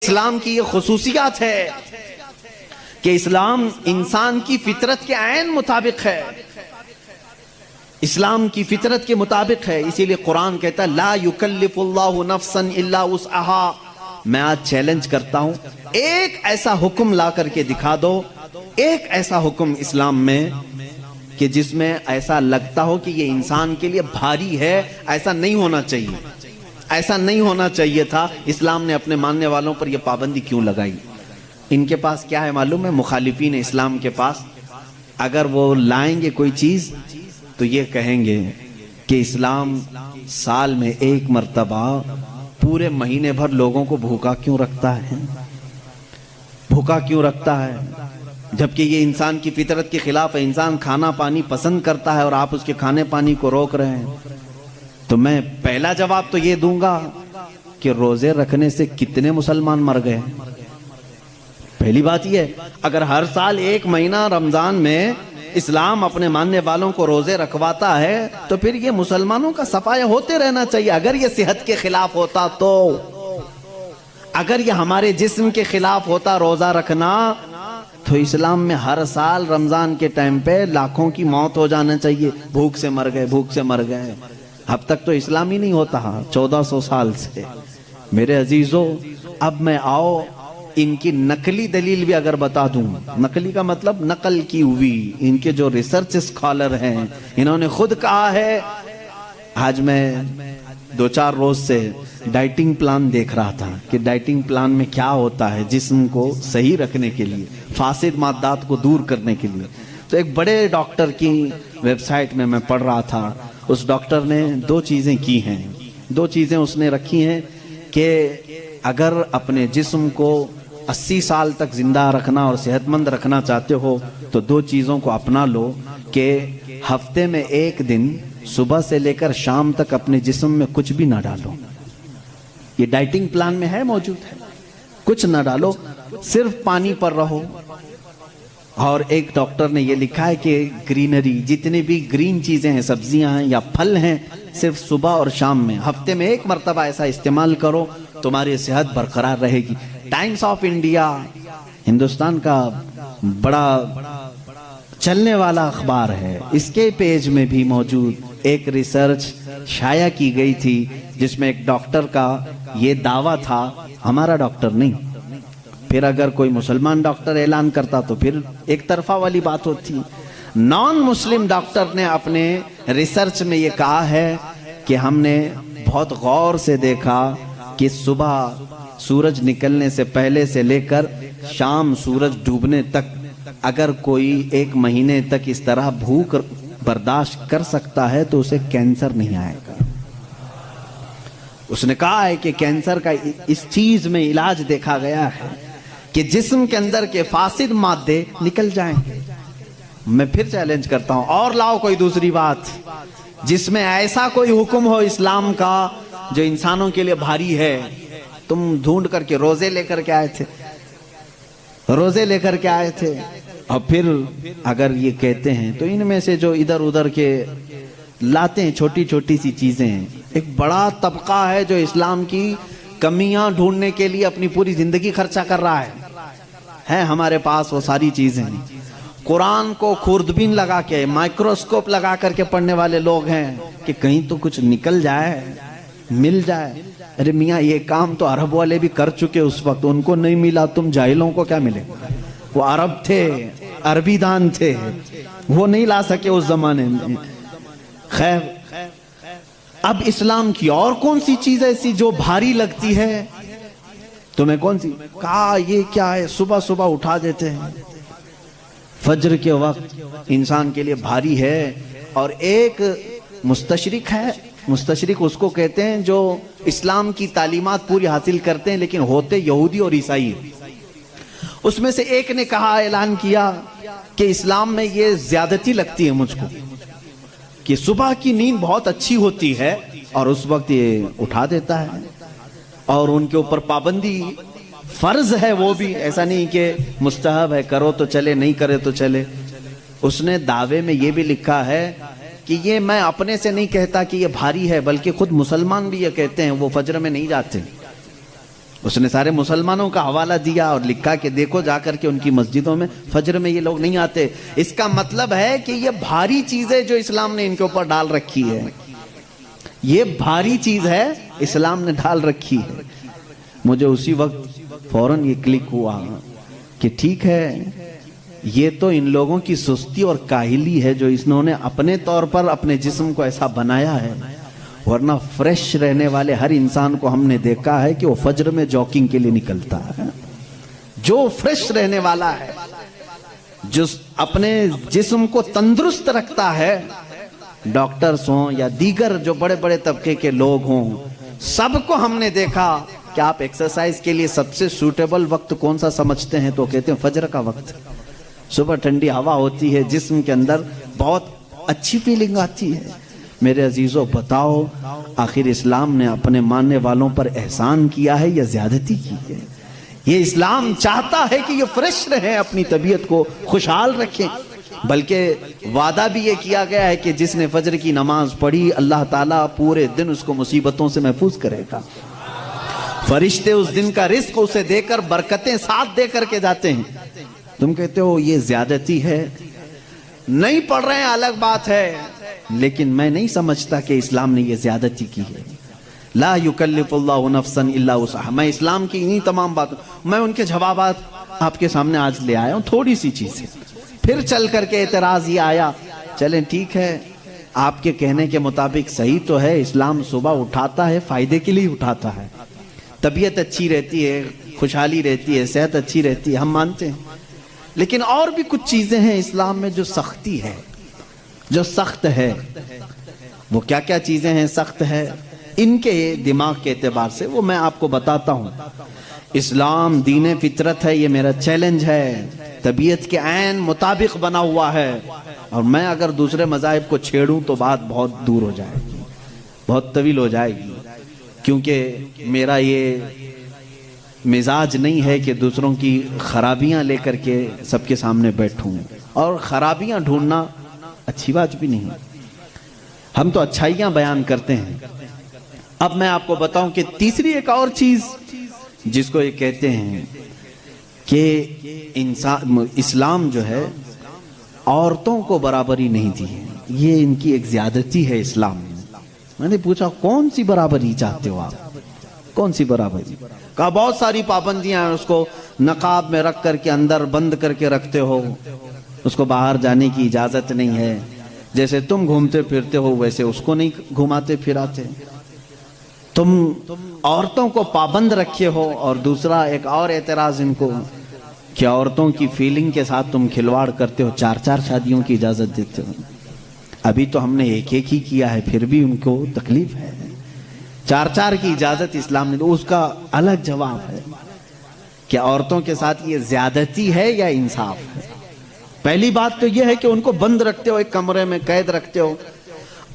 اسلام کی یہ خصوصیات ہے کہ اسلام انسان کی فطرت کے عین مطابق ہے، اسلام کی فطرت کے مطابق ہے۔ اسی لیے قرآن کہتا ہے لا یکلف اللہ نفسا الا وسعها۔ میں آج چیلنج کرتا ہوں، ایک ایسا حکم لا کر کے دکھا دو، ایک ایسا حکم اسلام میں کہ جس میں ایسا لگتا ہو کہ یہ انسان کے لیے بھاری ہے۔ ایسا نہیں ہونا چاہیے، ایسا نہیں ہونا چاہیے تھا۔ اسلام نے اپنے ماننے والوں پر یہ پابندی کیوں لگائی؟ ان کے پاس کیا ہے معلوم ہے؟ مخالفین اسلام کے پاس اگر وہ لائیں گے کوئی چیز تو یہ کہیں گے کہ اسلام سال میں ایک مرتبہ پورے مہینے بھر لوگوں کو بھوکا کیوں رکھتا ہے؟ بھوکا کیوں رکھتا ہے؟ جبکہ یہ انسان کی فطرت کے خلاف ہے۔ انسان کھانا پانی پسند کرتا ہے اور آپ اس کے کھانے پانی کو روک رہے ہیں۔ تو میں پہلا جواب تو یہ دوں گا کہ روزے رکھنے سے کتنے مسلمان مر گئے؟ پہلی بات یہ ہے، اگر ہر سال ایک مہینہ رمضان میں اسلام اپنے ماننے والوں کو روزے رکھواتا ہے تو پھر یہ مسلمانوں کا صفایا ہوتے رہنا چاہیے۔ اگر یہ صحت کے خلاف ہوتا تو، اگر یہ ہمارے جسم کے خلاف ہوتا روزہ رکھنا، تو اسلام میں ہر سال رمضان کے ٹائم پہ لاکھوں کی موت ہو جانا چاہیے، بھوک سے مر گئے، بھوک سے مر گئے۔ اب تک تو اسلام ہی نہیں ہوتا 1400 سال سے۔ میرے عزیزو، اب میں آؤ ان کی نقلی دلیل بھی اگر بتا دوں، نقلی کا مطلب نقل کی ہوئی، ان کے جو ریسرچ اسکالر ہیں انہوں نے خود کہا ہے۔ آج میں 2-4 روز سے ڈائٹنگ پلان دیکھ رہا تھا کہ ڈائٹنگ پلان میں کیا ہوتا ہے جسم کو صحیح رکھنے کے لیے، فاسد مادات کو دور کرنے کے لیے۔ تو ایک بڑے ڈاکٹر کی ویب سائٹ میں پڑھ رہا تھا، اس ڈاکٹر نے 2 چیزیں کی ہیں، 2 چیزیں اس نے رکھی ہیں کہ اگر اپنے جسم کو 80 سال تک زندہ رکھنا اور صحت مند رکھنا چاہتے ہو تو 2 چیزوں کو اپنا لو کہ ہفتے میں 1 دن صبح سے لے کر شام تک اپنے جسم میں کچھ بھی نہ ڈالو۔ یہ ڈائٹنگ پلان میں ہے، موجود ہے، کچھ نہ ڈالو، صرف پانی پر رہو۔ اور ایک ڈاکٹر نے یہ لکھا ہے کہ گرینری، جتنی بھی گرین چیزیں ہیں، سبزیاں ہیں یا پھل ہیں، صرف صبح اور شام میں ہفتے میں 1 مرتبہ ایسا استعمال کرو، تمہاری صحت برقرار رہے گی۔ ٹائمز آف انڈیا، ہندوستان کا بڑا چلنے والا اخبار ہے، اس کے پیج میں بھی موجود ایک ریسرچ شائع کی گئی تھی جس میں ایک ڈاکٹر کا یہ دعویٰ تھا، ہمارا ڈاکٹر نہیں، پھر اگر کوئی مسلمان ڈاکٹر اعلان کرتا تو پھر ایک طرفہ والی بات ہوتی۔ نان مسلم ڈاکٹر نے اپنے ریسرچ میں یہ کہا ہے کہ ہم نے بہت غور سے دیکھا کہ صبح سورج نکلنے سے پہلے سے لے کر شام سورج ڈوبنے تک اگر کوئی 1 مہینے تک اس طرح بھوک برداشت کر سکتا ہے تو اسے کینسر نہیں آئے گا۔ اس نے کہا ہے کہ کینسر کا اس چیز میں علاج دیکھا گیا ہے کہ جسم کے اندر کے فاسد مادے نکل جائیں گے۔ میں پھر چیلنج کرتا ہوں، اور لاؤ کوئی دوسری بات جس میں ایسا کوئی حکم ہو اسلام کا جو انسانوں کے لیے بھاری ہے۔ تم ڈھونڈ کر کے روزے لے کر کے آئے تھے، روزے لے کر کے آئے تھے، اور پھر اگر یہ کہتے ہیں تو ان میں سے جو ادھر ادھر کے لاتے ہیں چھوٹی چھوٹی سی چیزیں ہیں، ایک بڑا طبقہ ہے جو اسلام کی کمیاں ڈھونڈنے کے لیے اپنی پوری زندگی خرچہ کر رہا ہے ہمارے پاس وہ ساری چیزیں۔ قرآن کو خوردبین لگا کے، مائکروسکوپ لگا کر کے پڑھنے والے لوگ ہیں کہ کہیں تو کچھ نکل جائے، مل جائے۔ ارے میاں، یہ کام تو عرب والے بھی کر چکے اس وقت، ان کو نہیں ملا، تم جاہلوں کو کیا ملے؟ وہ عرب تھے، عربی دان تھے، وہ نہیں لا سکے اس زمانے میں۔ خیر، اب اسلام کی اور کون سی چیز ایسی جو بھاری لگتی ہے تمہیں؟ کون سی؟ کہا یہ کیا ہے، صبح صبح اٹھا دیتے ہیں، فجر کے وقت انسان کے لیے بھاری ہے۔ اور ایک مستشرق ہے، مستشرق اس کو کہتے ہیں جو اسلام کی تعلیمات پوری حاصل کرتے ہیں لیکن ہوتے یہودی اور عیسائی۔ اس میں سے ایک نے کہا، اعلان کیا کہ اسلام میں یہ زیادتی لگتی ہے مجھ کو کہ صبح کی نیند بہت اچھی ہوتی ہے اور اس وقت یہ اٹھا دیتا ہے، اور ان کے اوپر پابندی فرض ہے، وہ بھی ایسا نہیں کہ مستحب ہے، کرو تو چلے، نہیں کرے تو چلے۔ اس نے دعوے میں یہ بھی لکھا ہے کہ یہ میں اپنے سے نہیں کہتا کہ یہ بھاری ہے، بلکہ خود مسلمان بھی یہ کہتے ہیں، وہ فجر میں نہیں جاتے، اس نے سارے مسلمانوں کا حوالہ دیا اور لکھا کہ دیکھو جا کر کے ان کی مسجدوں میں فجر میں یہ لوگ نہیں آتے. اس کا مطلب ہے کہ یہ بھاری چیز ہے جو اسلام نے ان کے اوپر ڈال رکھی ہے. یہ بھاری چیز ہے اسلام نے ڈال رکھی ہے. مجھے اسی وقت فوراً یہ کلک ہوا کہ ٹھیک ہے، یہ تو ان لوگوں کی سستی اور کاہلی ہے جو انہوں نے اپنے طور پر اپنے جسم کو ایسا بنایا ہے، ورنہ فریش رہنے والے ہر انسان کو ہم نے دیکھا ہے کہ وہ فجر میں جاگنگ کے لیے نکلتا ہے. جو فریش رہنے والا ہے، جو اپنے جسم کو تندرست رکھتا ہے، ڈاکٹرز ہوں یا دیگر جو بڑے بڑے طبقے کے لوگ ہوں، سب کو ہم نے دیکھا کہ آپ ایکسرسائز کے لیے سب سے سوٹیبل وقت کون سا سمجھتے ہیں تو کہتے ہیں فجر کا وقت. صبح ٹھنڈی ہوا ہوتی ہے، جسم کے اندر بہت اچھی فیلنگ آتی ہے. میرے عزیزوں بتاؤ، آخر اسلام نے اپنے ماننے والوں پر احسان کیا ہے یا زیادتی کی ہے؟ یہ اسلام چاہتا ہے کہ یہ فریش رہیں، اپنی طبیعت کو خوشحال رکھیں. بلکہ وعدہ بھی یہ کیا گیا ہے کہ جس نے فجر کی نماز پڑھی اللہ تعالیٰ پورے دن اس کو مصیبتوں سے محفوظ کرے گا. فرشتے اس دن کا رزق اسے دے کر برکتیں ساتھ دے کر کے جاتے ہیں. تم کہتے ہو یہ زیادتی ہے، نہیں پڑھ رہے ہیں الگ بات ہے، لیکن میں نہیں سمجھتا کہ اسلام نے یہ زیادتی کی ہے. لا یکلف اللہ نفسا الا وسعها. میں اسلام کی انہی تمام باتوں، میں ان کے جوابات آپ کے سامنے آج لے آیا ہوں. تھوڑی سی چیزیں پھر چل کر کے اعتراض یہ آیا، چلیں ٹھیک ہے آپ کے کہنے کے مطابق صحیح تو ہے، اسلام صبح اٹھاتا ہے فائدے کے لیے اٹھاتا ہے، طبیعت اچھی رہتی ہے، خوشحالی رہتی ہے، صحت اچھی رہتی ہے، ہم مانتے ہیں. لیکن اور بھی کچھ چیزیں ہیں اسلام میں جو سختی ہے، جو سخت ہے. وہ کیا کیا چیزیں ہیں سخت ہے ان کے دماغ کے اعتبار سے، وہ میں آپ کو بتاتا ہوں. اسلام دین فطرت ہے، یہ میرا چیلنج ہے، طبیعت کے عین مطابق بنا ہوا ہے. اور میں اگر دوسرے مذاہب کو چھیڑوں تو بات بہت دور ہو جائے گی، بہت طویل ہو جائے گی، کیونکہ میرا یہ مزاج نہیں ہے کہ دوسروں کی خرابیاں لے کر کے سب کے سامنے بیٹھوں، اور خرابیاں ڈھونڈنا اچھی بات بھی نہیں. ہم تو اچھائیاں بیان کرتے ہیں. اب میں آپ کو بتاؤں کہ تیسری ایک اور چیز جس کو یہ کہتے ہیں کہ اسلام جو ہے عورتوں کو برابری نہیں دی ہے، یہ ان کی ایک زیادتی ہے اسلام میں. میں نے پوچھا کون سی برابری چاہتے ہو آپ، کون سی برابری؟ کہا بہت ساری پابندیاں ہیں، اس کو نقاب میں رکھ کر کے اندر بند کر کے رکھتے ہو، اس کو باہر جانے کی اجازت نہیں ہے، جیسے تم گھومتے پھرتے ہو ویسے اس کو نہیں گھماتے پھراتے. تم عورتوں کو پابند رکھے ہو. اور دوسرا ایک اور اعتراض ان کو کہ عورتوں کی فیلنگ کے ساتھ تم کھلواڑ کرتے ہو، 4 شادیوں کی اجازت دیتے ہو. ابھی تو ہم نے ایک ہی کیا ہے، پھر بھی ان کو تکلیف ہے. 4 کی اجازت اسلام نے، اس کا الگ جواب ہے کہ عورتوں کے ساتھ یہ زیادتی ہے یا انصاف ہے. پہلی بات تو یہ ہے کہ ان کو بند رکھتے ہو، ایک کمرے میں قید رکھتے ہو.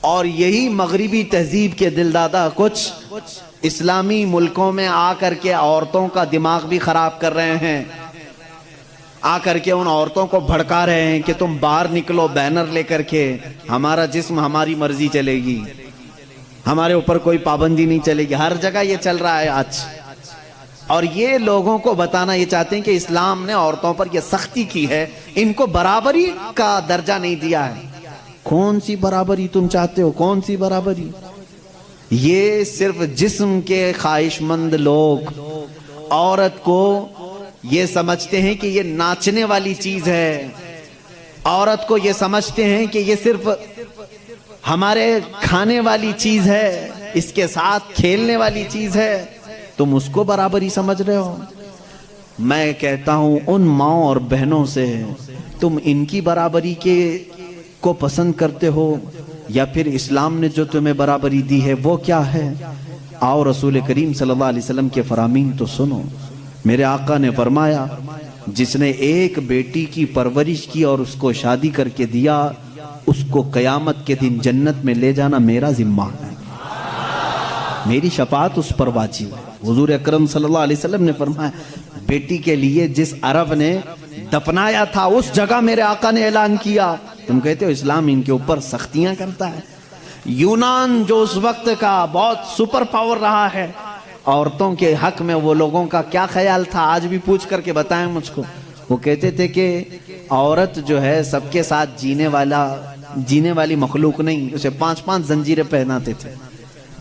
اور یہی مغربی تہذیب کے دلدادہ کچھ اسلامی ملکوں میں آ کر کے عورتوں کا دماغ بھی خراب کر رہے ہیں. آ کر کے ان عورتوں کو بھڑکا رہے ہیں کہ تم باہر نکلو بینر لے کر کے، ہمارا جسم ہماری مرضی چلے گی، ہمارے اوپر کوئی پابندی نہیں چلے گی. ہر جگہ یہ چل رہا ہے آج. اور یہ لوگوں کو بتانا یہ چاہتے ہیں کہ اسلام نے عورتوں پر یہ سختی کی ہے، ان کو برابری کا درجہ نہیں دیا ہے. کون سی برابری تم چاہتے ہو؟ کون سی برابری؟ یہ صرف جسم کے خواہش مند لوگ عورت کو یہ سمجھتے ہیں کہ یہ ناچنے والی چیز ہے، عورت کو یہ سمجھتے ہیں کہ یہ صرف ہمارے کھانے والی چیز ہے، اس کے ساتھ کھیلنے والی چیز ہے. تم اس کو برابری سمجھ رہے ہو. میں کہتا ہوں ان ماؤں اور بہنوں سے، تم ان کی برابری کو پسند کرتے ہو یا پھر اسلام نے جو تمہیں برابری دی ہے وہ کیا ہے؟ آؤ رسول کریم صلی اللہ علیہ وسلم کے فرامین تو سنو. میرے آقا نے فرمایا جس نے ایک بیٹی کی پرورش کی اور اس کو شادی کر کے دیا، اس کو قیامت کے دن جنت میں لے جانا میرا ذمہ ہے، میری شفاعت اس پر واجب ہے. حضور اکرم صلی اللہ علیہ وسلم نے فرمایا بیٹی کے لیے جس عرب نے دفنایا تھا اس جگہ میرے آقا نے اعلان کیا. تم کہتے ہو اسلام ان کے اوپر سختیاں کرتا ہے. یونان جو اس وقت کا بہت سپر پاور رہا ہے، عورتوں کے حق میں وہ لوگوں کا کیا خیال تھا؟ آج بھی پوچھ کر کے بتائیں مجھ کو۔ وہ کہتے تھے کہ عورت جو ہے سب کے ساتھ جینے والی مخلوق نہیں، اسے 5 زنجیریں پہناتے تھے،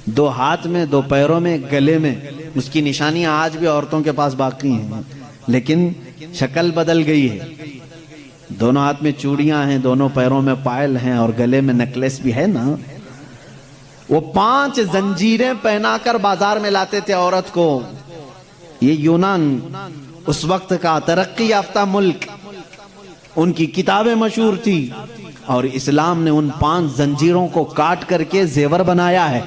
2 ہاتھ میں، 2 پیروں میں، گلے میں۔ اس کی نشانیاں آج بھی عورتوں کے پاس باقی ہیں، لیکن شکل بدل گئی ہے۔ دونوں ہاتھ میں چوڑیاں ہیں، دونوں پیروں میں پائل ہیں، اور گلے میں نیکلیس بھی ہے نا۔ وہ 5 زنجیریں پہنا کر بازار میں لاتے تھے عورت کو۔ یہ یونان اس وقت کا ترقی یافتہ ملک، ان کی کتابیں مشہور تھی، اور اسلام نے ان 5 زنجیروں کو کاٹ کر کے زیور بنایا ہے،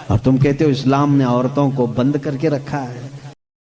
اور تم کہتے ہو اسلام نے عورتوں کو بند کر کے رکھا ہے۔